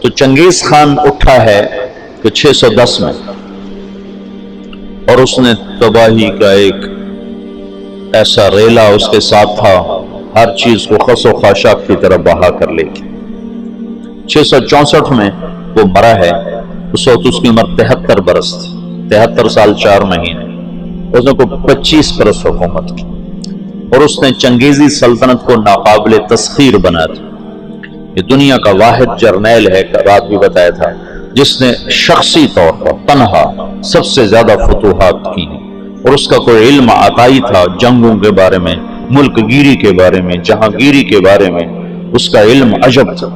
تو چنگیز خان اٹھا ہے کہ 610 میں، اور اس نے تباہی کا ایک ایسا ریلا اس کے ساتھ تھا، ہر چیز کو خس و خاشاک کی طرف بہا کر لے گی۔ 664 میں وہ مرا ہے، اس وقت اس کی عمر 73 برس تھی، 73 سال 4 مہینے۔ اس نے کوئی 25 برس حکومت کی، اور اس نے چنگیزی سلطنت کو ناقابل تسخیر بنا دیا۔ یہ دنیا کا واحد جرنیل ہے، رات بھی بتایا تھا، جس نے شخصی طور پر تنہا سب سے زیادہ فتوحات کی ہیں، اور اس کا کوئی علم عطائی تھا جنگوں کے بارے میں، ملک گیری کے بارے میں، جہاں گیری کے بارے میں اس کا علم عجب تھا۔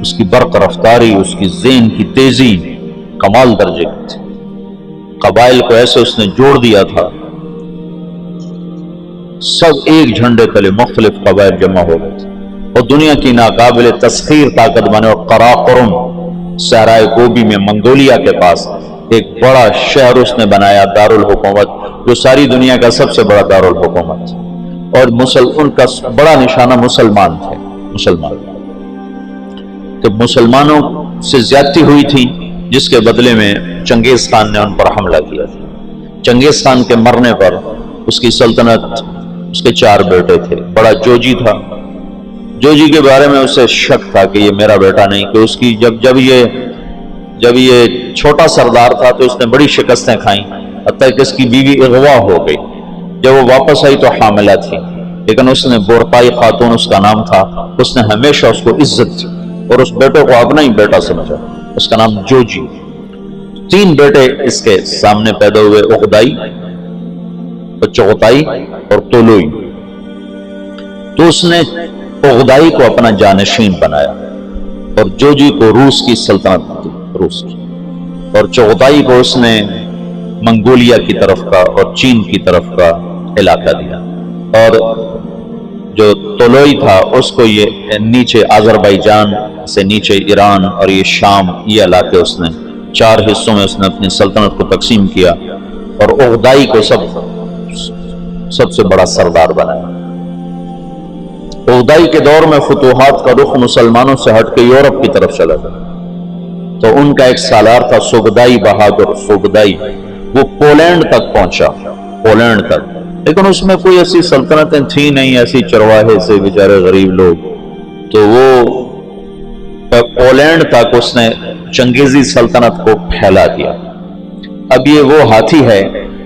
اس کی برق رفتاری، اس کی ذہن کی تیزی کمال درجے کی تھی۔ قبائل کو ایسے اس نے جوڑ دیا تھا، سب ایک جھنڈے تلے مختلف قبائل جمع ہو گئے تھے، اور دنیا کی ناقابل تسخیر طاقت بنے۔ اور قراقرم صحرائے گوبی میں منگولیا کے پاس ایک بڑا شہر اس نے بنایا، دارالحکومت، جو ساری دنیا کا سب سے بڑا دارالحکومت تھا، اور ان کا بڑا نشانہ مسلمان تھے۔ تو مسلمانوں سے زیادتی ہوئی تھی، جس کے بدلے میں چنگیز خان نے ان پر حملہ کیا تھا۔ چنگیز خان کے مرنے پر اس کی سلطنت، اس کے 4 بیٹے تھے۔ بڑا جوجی تھا، جوجی کے بارے میں اسے شک تھا کہ یہ میرا بیٹا نہیں، کہ اس کی جب یہ چھوٹا سردار تھا تو اس نے بڑی شکستیں کھائیں، حتیٰ کہ اس کی بیوی اغوا ہو گئی۔ جب وہ واپس آئی تو حاملہ تھی، لیکن اس نے بورپائی خاتون اس کا نام تھا، اس نے ہمیشہ اس کو عزت دی اور اس بیٹے کو اپنا ہی بیٹا سمجھا، اس کا نام جوجی۔ 3 بیٹے اس کے سامنے پیدا ہوئے، اغدائی، چغتائی اور طولوئی۔ تو اس نے اغدائی کو اپنا جانشین بنایا، اور جوجی کو روس کی سلطنت دی، روس کی، اور چغتائی کو اس نے منگولیا کی طرف کا اور چین کی طرف کا علاقہ دیا، اور جو طولوئی تھا اس کو یہ نیچے آذربائیجان سے نیچے ایران اور یہ شام، یہ علاقے اس نے 4 حصوں میں اس نے اپنی سلطنت کو تقسیم کیا، اور اغدائی کو سب سے بڑا سردار بنایا۔ اغدائی کے دور میں فتوحات کا رخ مسلمانوں سے ہٹ کے یورپ کی طرف چلا گیا، تو ان کا ایک سالار تھا سوگدائی بہادر سوگدائی، وہ پولینڈ تک پہنچا، پولینڈ تک، لیکن اس میں کوئی ایسی سلطنتیں تھیں نہیں، ایسی چرواہے سے بیچارے غریب لوگ، تو وہ پولینڈ تک اس نے چنگیزی سلطنت کو پھیلا دیا۔ اب یہ وہ ہاتھی ہے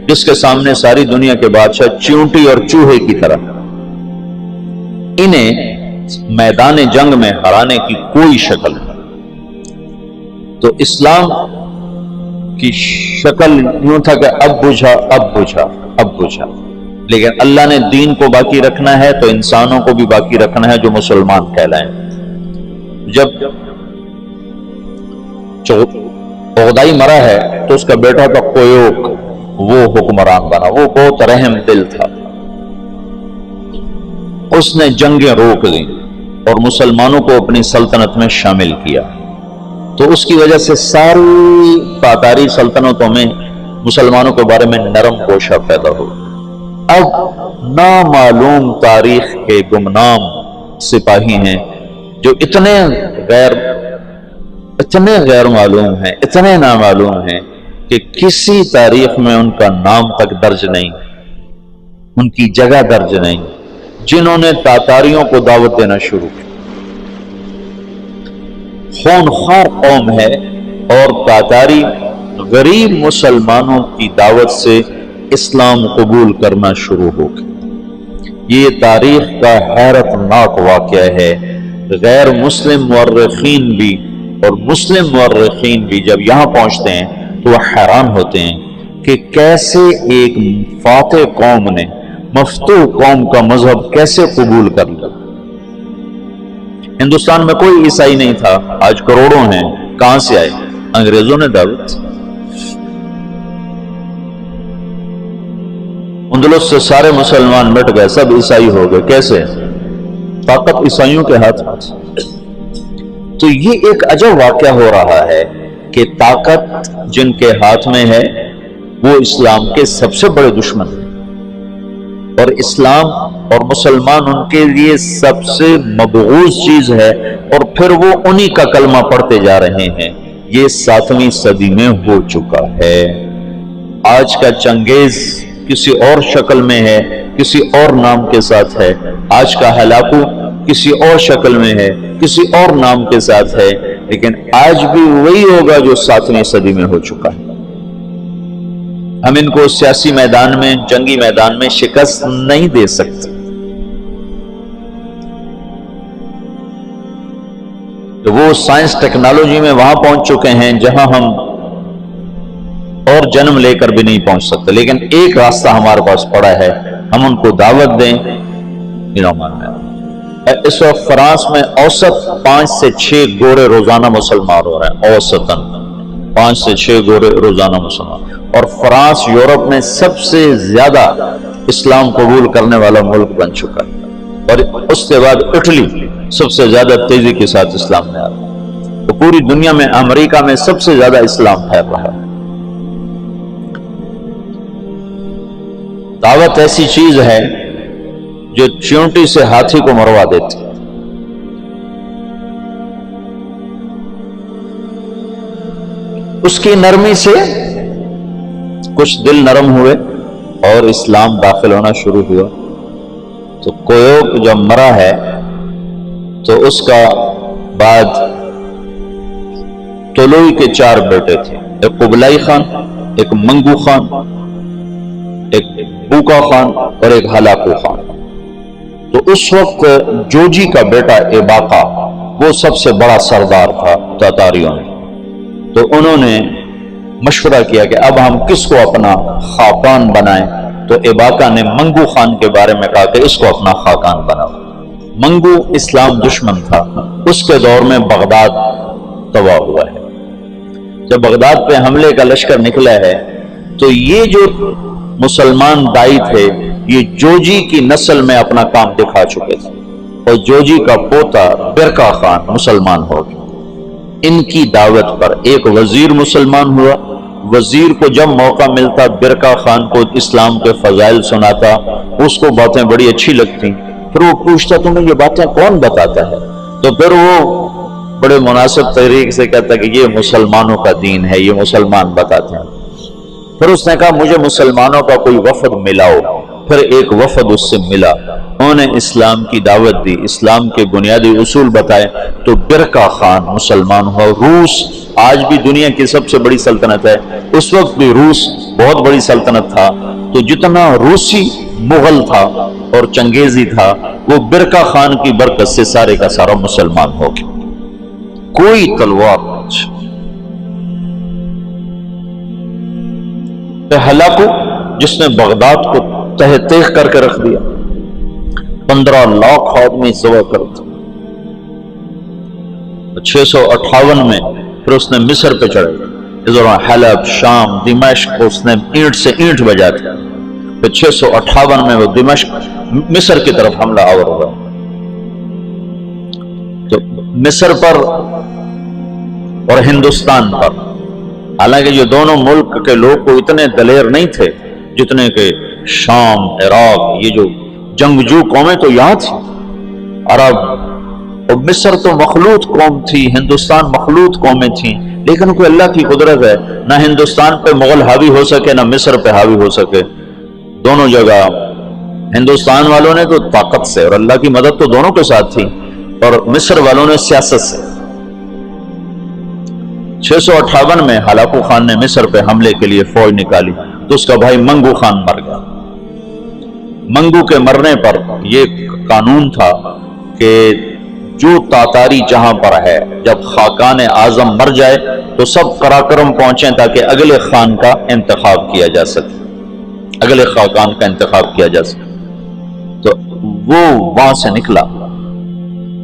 جس کے سامنے ساری دنیا کے بادشاہ چیونٹی اور چوہے کی طرح، انہیں میدان جنگ میں ہرانے کی کوئی شکل نہیں۔ تو اسلام کی شکل یوں تھا کہ اب بجھا، لیکن اللہ نے دین کو باقی رکھنا ہے تو انسانوں کو بھی باقی رکھنا ہے جو مسلمان کہلائیں۔ جب اغدائی مرا ہے تو اس کا بیٹا تھا کویوک، وہ حکمران بنا، وہ بہت رحم دل تھا، اس نے جنگیں روک دیں اور مسلمانوں کو اپنی سلطنت میں شامل کیا۔ تو اس کی وجہ سے ساری تاتاری سلطنتوں میں مسلمانوں کے بارے میں نرم گوشہ پیدا ہو۔ اب نامعلوم تاریخ کے گمنام سپاہی ہیں جو اتنے غیر معلوم ہیں، اتنے نامعلوم ہیں کہ کسی تاریخ میں ان کا نام تک درج نہیں، ان کی جگہ درج نہیں، جنہوں نے تاتاریوں کو دعوت دینا شروع کی۔ خونخوار قوم ہے، اور تاتاری غریب مسلمانوں کی دعوت سے اسلام قبول کرنا شروع ہو گیا۔ یہ تاریخ کا حیرت ناک واقعہ ہے۔ غیر مسلم مورخین بھی اور مسلم مورخین بھی جب یہاں پہنچتے ہیں تو وہ حیران ہوتے ہیں کہ کیسے ایک فاتح قوم نے مفتوح قوم کا مذہب کیسے قبول کر لیا۔ ہندوستان میں کوئی عیسائی نہیں تھا، آج کروڑوں ہیں، کہاں سے آئے؟ انگریزوں نے دعوت۔ اندلس سے سارے مسلمان مٹ گئے، سب عیسائی ہو گئے، کیسے؟ طاقت عیسائیوں کے ہاتھ میں۔ تو یہ ایک عجب واقعہ ہو رہا ہے کہ طاقت جن کے ہاتھ میں ہے وہ اسلام کے سب سے بڑے دشمن ہیں۔ اور اسلام اور مسلمان ان کے لیے سب سے مبغوض چیز ہے، اور پھر وہ انہی کا کلمہ پڑھتے جا رہے ہیں۔ یہ 7ویں صدی میں ہو چکا ہے۔ آج کا چنگیز کسی اور شکل میں ہے، کسی اور نام کے ساتھ ہے۔ آج کا ہلاکو کسی اور شکل میں ہے، کسی اور نام کے ساتھ ہے، لیکن آج بھی وہی ہوگا جو 7ویں صدی میں ہو چکا ہے۔ ہم ان کو سیاسی میدان میں، جنگی میدان میں شکست نہیں دے سکتے۔ تو وہ سائنس ٹیکنالوجی میں وہاں پہنچ چکے ہیں جہاں ہم اور جنم لے کر بھی نہیں پہنچ سکتے، لیکن ایک راستہ ہمارے پاس پڑا ہے، ہم ان کو دعوت دیں۔ اس وقت فرانس میں اوسط 5 سے 6 گورے روزانہ مسلمان ہو رہے ہیں، اوسطاً 5 سے 6 گورے روزانہ مسلمان، اور فرانس یورپ میں سب سے زیادہ اسلام قبول کرنے والا ملک بن چکا ہے، اور اس کے بعد اٹلی سب سے زیادہ تیزی کے ساتھ اسلام میں آ رہا ہے۔ تو پوری دنیا میں امریکہ میں سب سے زیادہ اسلام پھیل رہا ہے۔ دعوت ایسی چیز ہے جو چیونٹی سے ہاتھی کو مروا دیتی۔ اس کی نرمی سے کچھ دل نرم ہوئے اور اسلام داخل ہونا شروع ہوا۔ تو کویوک جب مرا ہے تو اس کا بعد طلوئی کے 4 بیٹے تھے، ایک قبلائی خان، ایک منگو خان، ایک بوکا خان اور ایک ہلاکو خان۔ تو اس وقت جوجی کا بیٹا ایباقا وہ سب سے بڑا سردار تھا تاتاریوں میں۔ تو انہوں نے مشورہ کیا کہ اب ہم کس کو اپنا خاقان بنائیں، تو ایباقا نے منگو خان کے بارے میں کہا کہ اس کو اپنا خاقان بناؤ۔ منگو اسلام دشمن تھا، اس کے دور میں بغداد تباہ ہوا ہے۔ جب بغداد پہ حملے کا لشکر نکلا ہے تو یہ جو مسلمان دائی تھے یہ جوجی کی نسل میں اپنا کام دکھا چکے تھے، اور جوجی کا پوتا برکا خان مسلمان ہو گیا۔ ان کی دعوت پر ایک وزیر مسلمان ہوا۔ وزیر کو جب موقع ملتا برکا خان کو اسلام کے فضائل سناتا، اس کو باتیں بڑی اچھی لگتی، پھر وہ پوچھتا تمہیں یہ باتیں کون بتاتا ہے؟ تو پھر وہ بڑے مناسب طریقے سے کہتا کہ یہ مسلمانوں کا دین ہے، یہ مسلمان بتاتے ہیں۔ پھر اس نے کہا مجھے مسلمانوں کا کوئی وفد ملاؤ۔ پھر ایک وفد اس سے ملا، انہوں نے اسلام کی دعوت دی، اسلام کے بنیادی اصول بتائے، تو برکا خان مسلمان ہوا۔ روس آج بھی دنیا کی سب سے بڑی سلطنت ہے، اس وقت بھی روس بہت بڑی سلطنت تھا۔ تو جتنا روسی مغل تھا اور چنگیزی تھا وہ برکا خان کی برکت سے سارے کا سارا مسلمان ہو گیا۔ کوئی تلوار نہیں۔ ہلاکو جس نے بغداد کو تہ تیغ کر کے رکھ دیا، 15 لاکھ آدمی ذبح کر دیا۔ 658 میں پھر اس نے مصر پہ چڑھے، ادھر حلب، شام، دمشق اس نے اینٹ سے اینٹ بجا دیا۔ پھر 658 میں وہ دمشق مصر کی طرف حملہ آور ہوا۔ تو مصر پر اور ہندوستان پر، حالانکہ یہ دونوں ملک کے لوگ کو اتنے دلیر نہیں تھے جتنے کہ شام، عراق، یہ جو جنگجو قومیں تو یہاں تھی، عرب اور مصر تو مخلوط قوم تھی، ہندوستان مخلوط قومیں تھیں، لیکن کوئی اللہ کی قدرت ہے، نہ ہندوستان پہ مغل حاوی ہو سکے نہ مصر پہ حاوی ہو سکے۔ دونوں جگہ ہندوستان والوں نے تو طاقت سے، اور اللہ کی مدد تو دونوں کے ساتھ تھی، اور مصر والوں نے سیاست سے۔ 658 میں ہلاکو خان نے مصر پہ حملے کے لیے فوج نکالی تو اس کا بھائی منگو خان مر گیا۔ منگو کے مرنے پر یہ قانون تھا کہ جو تاتاری جہاں پر ہے، جب خاقان اعظم مر جائے تو سب قراقرم پہنچیں تاکہ اگلے خان کا انتخاب کیا جا سکے، اگلے خاقان کا انتخاب کیا جا سکے۔ تو وہ وہاں سے نکلا،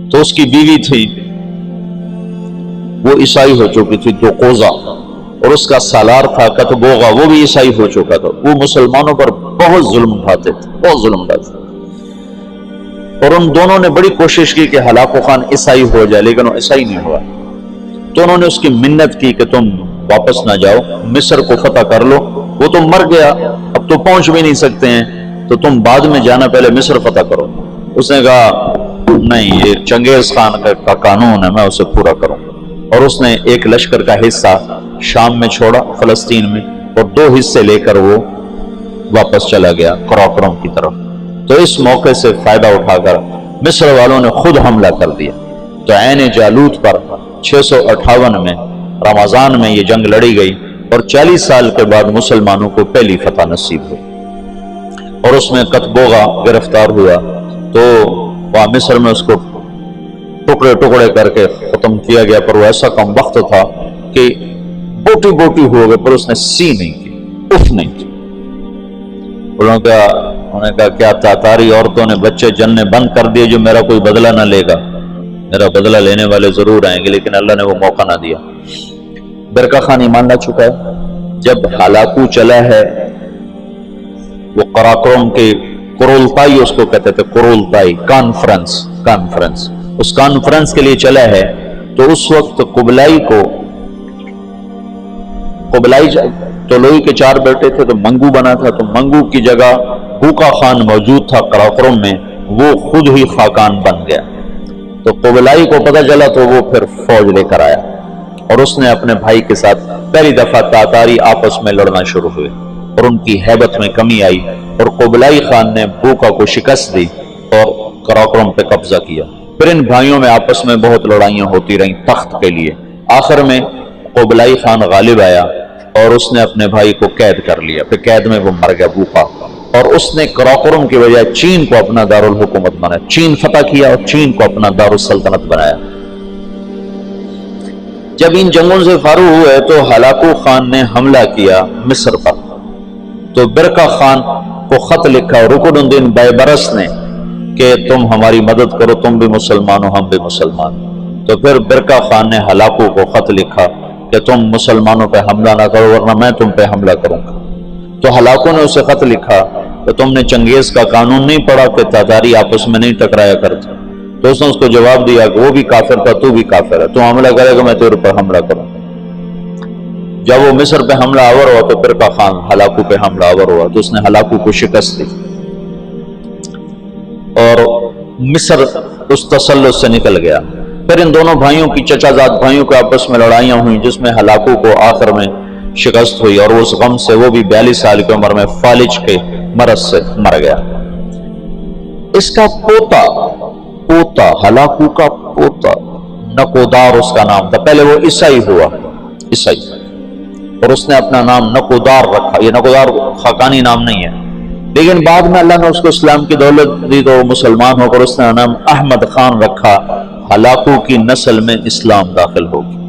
تو اس کی بیوی تھی وہ عیسائی ہو چکی تھی دوقوزہ، اور اس کا سالار تھا کتبوغا، وہ بھی عیسائی ہو چکا تھا۔ وہ مسلمانوں پر بہت ظلم اٹھاتے تھے، بہت ظلم اٹھاتے تھے، اور ان دونوں نے بڑی کوشش کی کہ ہلاکو خان عیسائی ہو جائے، لیکن وہ عیسائی نہیں ہوا۔ تو انہوں نے اس کی منت کی کہ تم واپس نہ جاؤ، مصر کو فتح کر لو۔ وہ تو مر گیا، اب تو پہنچ بھی نہیں سکتے ہیں۔ تو تو تم بعد میں جانا، پہلے مصر فتح کرو۔ اس نے کہا نہیں، یہ چنگیز خان کا قانون ہے، میں اسے پورا کروں۔ اور اس نے ایک لشکر کا حصہ شام میں چھوڑا، فلسطین میں، اور 2 حصے لے کر وہ واپس چلا گیا قراقرم کی طرف۔ تو اس موقع سے فائدہ اٹھا کر مصر والوں نے خود حملہ کر دیا۔ تو عین جالوت پر 658 میں رمضان میں یہ جنگ لڑی گئی، اور 40 سال کے بعد مسلمانوں کو پہلی فتح نصیب ہوئی، اور اس میں کتبوغا گرفتار ہوا۔ تو وہاں مصر میں اس کو ٹکڑے ٹکڑے کر کے ختم کیا گیا، پر وہ ایسا کم وقت تھا کہ بوٹی بوٹی ہو گئے، پر اس نے سی نہیں کی، اف نہیں کی۔ انہوں نے کہا کیا تاتاری عورتوں نے بچے جننے بند کر دیے جو میرا کوئی بدلہ نہ لے گا؟ میرا بدلہ لینے والے ضرور آئیں گے، لیکن اللہ نے وہ موقع نہ دیا۔ برقع خان ایمان لا چکا ہے۔ جب ہلاکو چلا ہے، وہ قراقرم کے قرولتائی اس کو کہتے تھے، قرولتائی کانفرنس، اس کانفرنس کے لیے چلا ہے، تو اس وقت قبلائی طلوئی کے 4 بیٹے تھے، تو منگو بنا تھا، تو منگو کی جگہ بوقا خان موجود تھا قراقرم میں، وہ خود ہی خاقان بن گیا۔ تو قبلائی کو پتہ چلا، تو وہ پھر فوج لے کر آیا، اور اس نے اپنے بھائی کے ساتھ پہلی دفعہ تاتاری آپس میں لڑنا شروع ہوئے، اور ان کی ہیبت میں کمی آئی، اور قبلائی خان نے بوقا کو شکست دی اور قراقرم پہ قبضہ کیا۔ پھر ان بھائیوں میں آپس میں بہت لڑائیاں ہوتی رہیں تخت کے لیے۔ آخر میں قبلائی خان غالب آیا، اور اس نے اپنے بھائی کو قید کر لیا، پھر قید میں وہ مر گیا بوقا، اور اس نے قراقرم کی بجائے چین کو اپنا دارالحکومت بنایا، چین فتح کیا اور چین کو اپنا دارالسلطنت بنایا۔ جب ان جنگوں سے فارغ ہوئے تو ہلاکو خان نے حملہ کیا مصر پر، تو برقع خان کو خط لکھا رکن الدین بیبرس نے کہ تم ہماری مدد کرو، تم بھی مسلمان ہو، ہم بھی مسلمان۔ تو پھر برقع خان نے ہلاکو کو خط لکھا کہ تم مسلمانوں پہ حملہ نہ کرو ورنہ میں تم پہ حملہ کروں گا۔ تو ہلاکو نے اسے خط لکھا کہ تم نے چنگیز کا قانون نہیں پڑھا کہ تاتاری آپس میں نہیں ٹکرایا کرتے؟ تو اس نے اس کو جواب دیا کہ وہ بھی کافر تھا، تو بھی کافر ہے، تو حملہ کرے گا میں تیرے پر حملہ کروں۔ جب وہ مصر پہ حملہ آور ہوا تو برقع خان ہلاکو پہ حملہ آور ہوا، تو اس نے ہلاکو کو شکست دی، اور مصر اس تسلط سے نکل گیا۔ پھر ان دونوں بھائیوں کی چچا زاد بھائیوں کے آپس میں لڑائیاں ہوئیں، جس میں ہلاکو کو آخر میں شکست ہوئی، اور اس غم سے وہ بھی 42 سال کی عمر میں فالج کے مرض سے مر گیا۔ اس کا پوتا ہلاکو کا پوتا نکودار اس کا نام تھا، پہلے وہ عیسائی ہوا، عیسائی، اور اس نے اپنا نام نکودار رکھا۔ یہ نکودار خاقانی نام نہیں ہے، لیکن بعد میں اللہ نے اس کو اسلام کی دولت دی تو مسلمان ہو کر اس نے نام احمد خان رکھا۔ ہلاکو کی نسل میں اسلام داخل ہو گیا۔